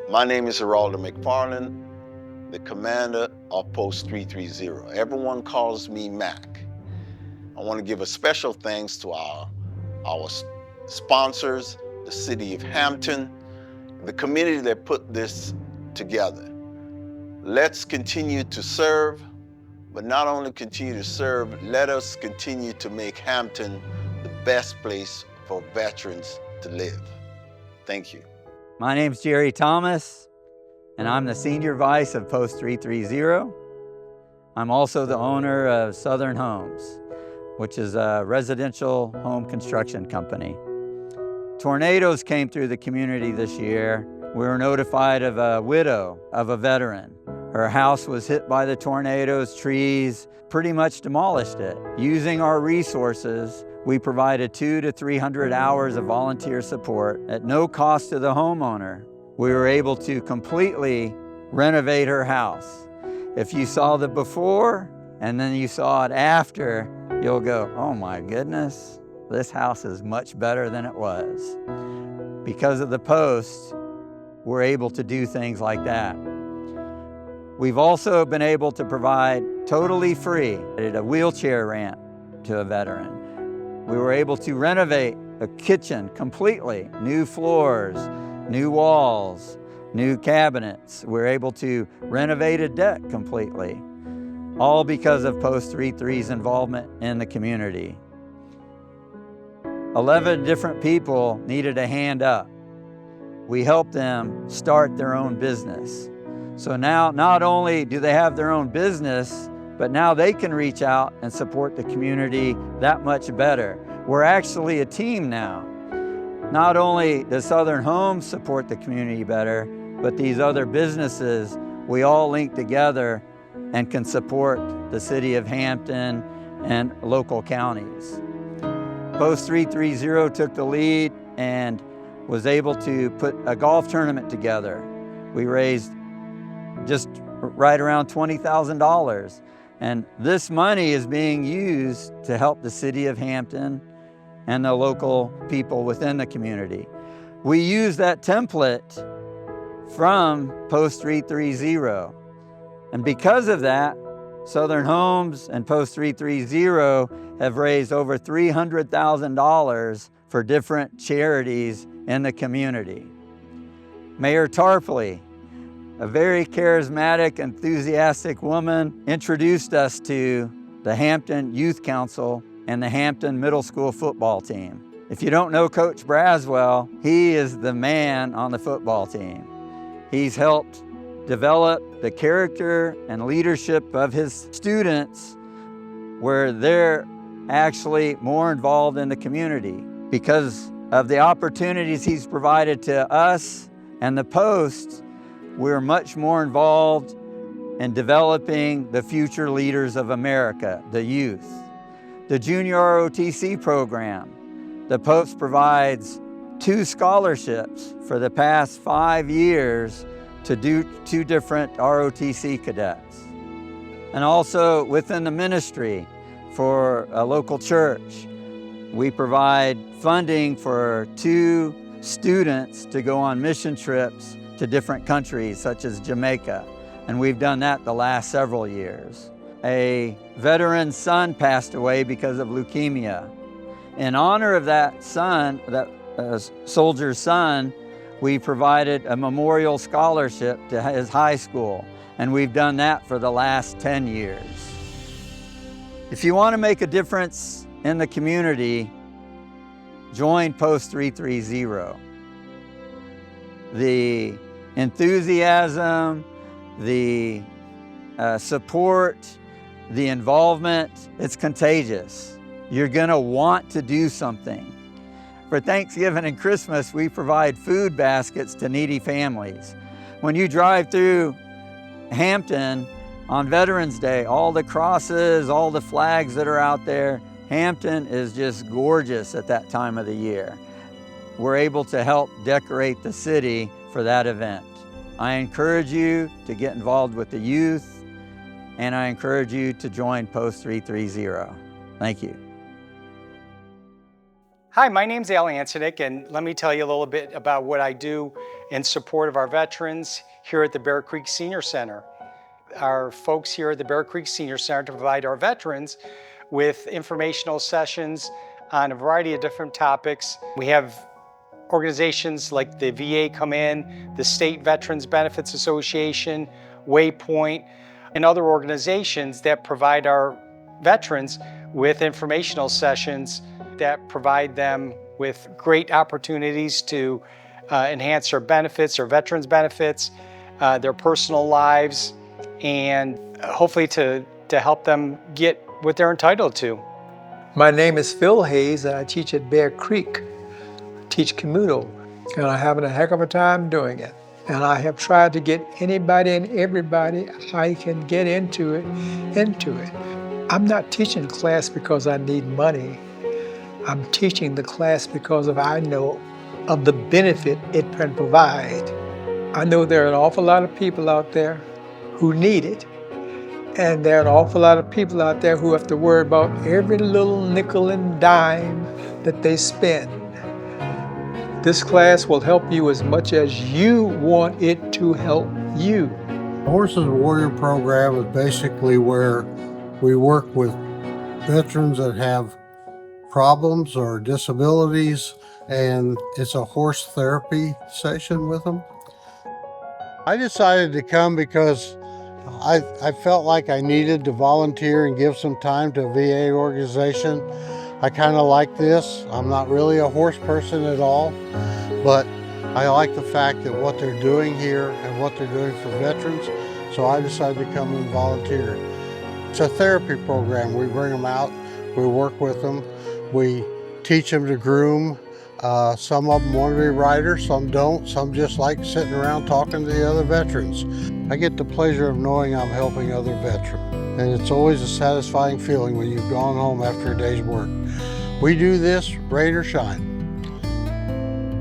My name is Geraldo McFarland, the commander of Post 330. Everyone calls me Mac. I want to give a special thanks to our sponsors, the City of Hampton, the committee that put this together. Let's continue to serve, but not only continue to serve, let us continue to make Hampton the best place for veterans to live. Thank you. My name's Jerry Thomas, and I'm the Senior Vice of Post 330. I'm also the owner of Southern Homes, which is a residential home construction company. Tornadoes came through the community this year. We were notified of a widow of a veteran. Her house was hit by the tornadoes, trees pretty much demolished it. Using our resources, we provided 200 to 300 hours of volunteer support at no cost to the homeowner. We were able to completely renovate her house. If you saw the before and then you saw it after, you'll go, oh my goodness, this house is much better than it was. Because of the Post, we're able to do things like that. We've also been able to provide totally free a wheelchair ramp to a veteran. We were able to renovate a kitchen completely, new floors, new walls, new cabinets. We're able to renovate a deck completely, all because of Post 330's involvement in the community. 11 different people needed a hand up. We helped them start their own business. So now not only do they have their own business, but now they can reach out and support the community that much better. We're actually a team now. Not only does Southern Homes support the community better, but these other businesses, we all link together and can support the city of Hampton and local counties. Post 330 took the lead and was able to put a golf tournament together. We raised just right around $20,000. And this money is being used to help the city of Hampton and the local people within the community. We use that template from Post 330. And because of that, Southern Homes and Post 330 have raised over $300,000 for different charities in the community. Mayor Tarpley, a very charismatic, enthusiastic woman, introduced us to the Hampton Youth Council and the Hampton Middle School football team. If you don't know Coach Braswell, he is the man on the football team. He's helped develop the character and leadership of his students where they're actually more involved in the community because of the opportunities he's provided to us and the Post. We're much more involved in developing the future leaders of America, the youth. The Junior ROTC program, the Post provides 2 scholarships for the past 5 years to do 2 different ROTC cadets. And also within the ministry for a local church, we provide funding for 2 students to go on mission trips to different countries such as Jamaica, and we've done that the last several years. A veteran's son passed away because of leukemia. In honor of that son, that soldier's son, we provided a memorial scholarship to his high school, and we've done that for the last 10 years. If you want to make a difference in the community, join Post 330. The enthusiasm, the support, the involvement, it's contagious. You're gonna want to do something. For Thanksgiving and Christmas, we provide food baskets to needy families. When you drive through Hampton on Veterans Day, all the crosses, all the flags that are out there, Hampton is just gorgeous at that time of the year. We're able to help decorate the city for that event. I encourage you to get involved with the youth, and I encourage you to join Post 330. Thank you. Hi, my name's Al Antonik, and let me tell you a little bit about what I do in support of our veterans here at the Bear Creek Senior Center. Our folks here at the Bear Creek Senior Center to provide our veterans with informational sessions on a variety of different topics. We have organizations like the VA come in, the State Veterans Benefits Association, Waypoint, and other organizations that provide our veterans with informational sessions that provide them with great opportunities to enhance their benefits, their veterans benefits, their personal lives, and hopefully to help them get what they're entitled to. My name is Phil Hayes, and I teach at Bear Creek. I teach Commuto, and I'm having a heck of a time doing it. And I have tried to get anybody and everybody I can get into it. I'm not teaching class because I need money. I'm teaching the class because I know of the benefit it can provide. I know there are an awful lot of people out there who need it, and there are an awful lot of people out there who have to worry about every little nickel and dime that they spend. This class will help you as much as you want it to help you. The Horses Warrior program is basically where we work with veterans that have problems or disabilities, and it's a horse therapy session with them. I decided to come because I felt like I needed to volunteer and give some time to a VA organization. I kind of like this. I'm not really a horse person at all, but I like the fact that what they're doing here and what they're doing for veterans, so I decided to come and volunteer. It's a therapy program. We bring them out, we work with them, we teach them to groom. Some of them want to be riders, some don't, some just like sitting around talking to the other veterans. I get the pleasure of knowing I'm helping other veterans, and it's always a satisfying feeling when you've gone home after a day's work. We do this, rain or shine.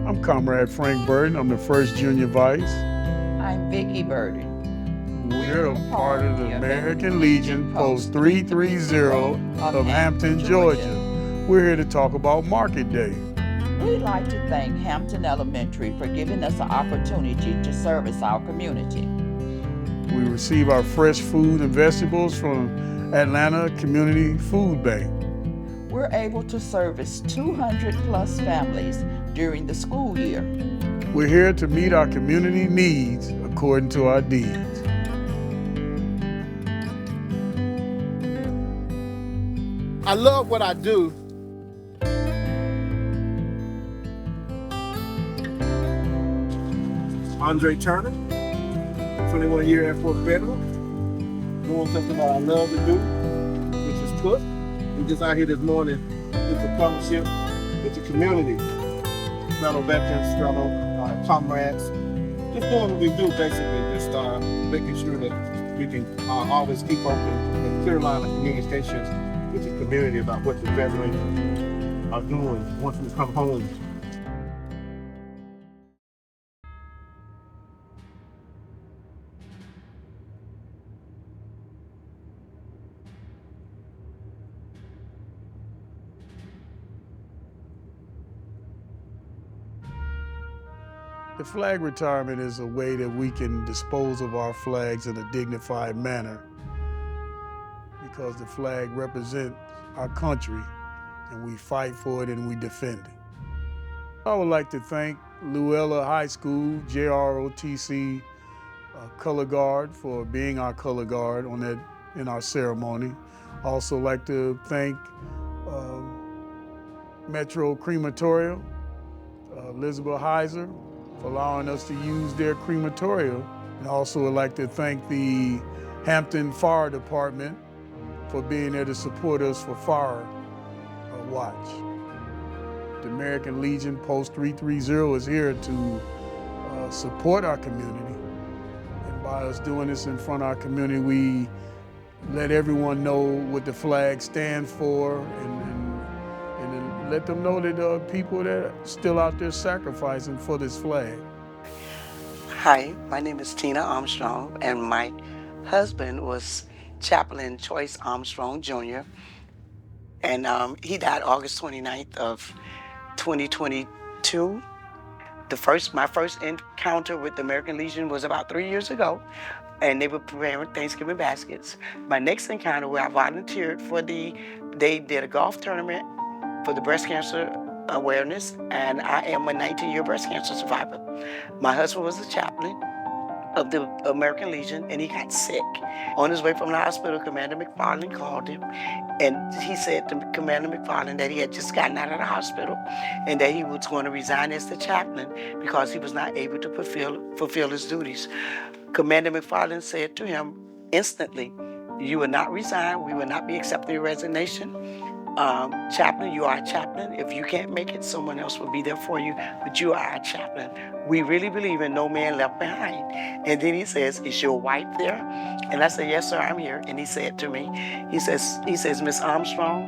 I'm Comrade Frank Burton. I'm the first junior vice. I'm Vicki Burton. We're a part of the American Legion Post 330 of Hampton, Georgia. We're here to talk about Market Day. We'd like to thank Hampton Elementary for giving us an opportunity to service our community. We receive our fresh food and vegetables from Atlanta Community Food Bank. We're able to service 200 plus families during the school year. We're here to meet our community needs according to our deeds. I love what I do. Andre Turner, 21-year Air Force veteran, doing something that I love to do, which is cook. We're just out here this morning with the partnership with the community, fellow veterans, fellow comrades, just doing what we do basically, just making sure that we can always keep open and clear line of communications with the community about what the veterans are doing once we come home. The flag retirement is a way that we can dispose of our flags in a dignified manner, because the flag represents our country and we fight for it and we defend it. I would like to thank Luella High School, JROTC Color Guard for being our color guard in our ceremony. I also like to thank Metro Crematorium, Elizabeth Heiser, for allowing us to use their crematorium. And also would like to thank the Hampton Fire Department for being there to support us for Fire Watch. The American Legion Post 330 is here to support our community. And by us doing this in front of our community, we let everyone know what the flag stands for, and let them know that there are people that are still out there sacrificing for this flag. Hi, my name is Tina Armstrong, and my husband was Chaplain Choice Armstrong Jr., and he died August 29th of 2022. My first encounter with the American Legion was about 3 years ago, and they were preparing Thanksgiving baskets. My next encounter where I volunteered they did a golf tournament for the breast cancer awareness, and I am a 19-year breast cancer survivor. My husband was a chaplain of the American Legion, and he got sick. On his way from the hospital, Commander McFarland called him, and he said to Commander McFarland that he had just gotten out of the hospital and that he was going to resign as the chaplain because he was not able to fulfill his duties. Commander McFarland said to him instantly, "You will not resign. We will not be accepting your resignation. Chaplain, you are a chaplain. If you can't make it, someone else will be there for you, but you are a chaplain. We really believe in no man left behind." And then he says, "Is your wife there?" And I said, "Yes, sir, I'm here." And he said to me, he says, "Miss Armstrong,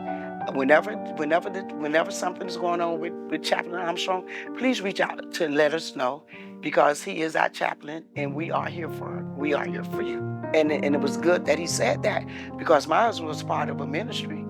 whenever something is going on with Chaplain Armstrong, please reach out to let us know, because he is our chaplain and we are here for you." And it was good that he said that, because my husband was part of a ministry.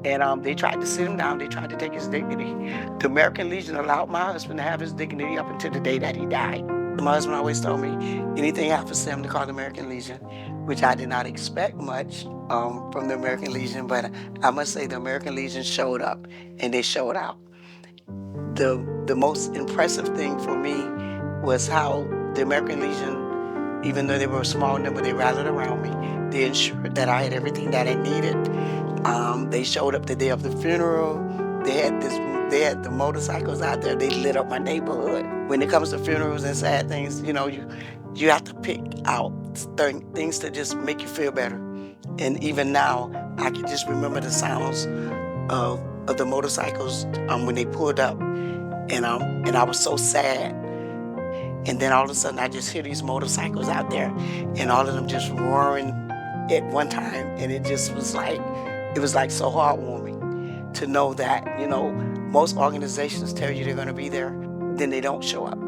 And they tried to sit him down. They tried to take his dignity. The American Legion allowed my husband to have his dignity up until the day that he died. My husband always told me anything happens to him to call the American Legion, which I did not expect much from the American Legion, but I must say the American Legion showed up and they showed out. The most impressive thing for me was how the American Legion, even though they were a small number, they rallied around me. They ensured that I had everything that I needed. They showed up the day of the funeral. They had the motorcycles out there. They lit up my neighborhood. When it comes to funerals and sad things, you have to pick out things to just make you feel better. And even now, I can just remember the sounds of the motorcycles when they pulled up, and I was so sad. And then all of a sudden, I just hear these motorcycles out there, and all of them just roaring at one time, and it just was like, it was like so heartwarming to know that, most organizations tell you they're going to be there, then they don't show up.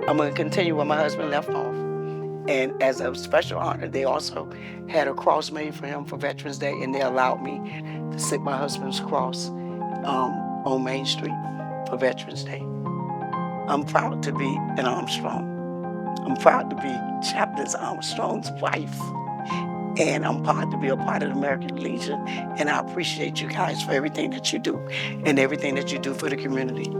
I'm going to continue where my husband left off. And as a special honor, they also had a cross made for him for Veterans Day, and they allowed me to sit my husband's cross on Main Street for Veterans Day. I'm proud to be an Armstrong. I'm proud to be Chaplain Armstrong's wife. And I'm proud to be a part of the American Legion. And I appreciate you guys for everything that you do and everything that you do for the community.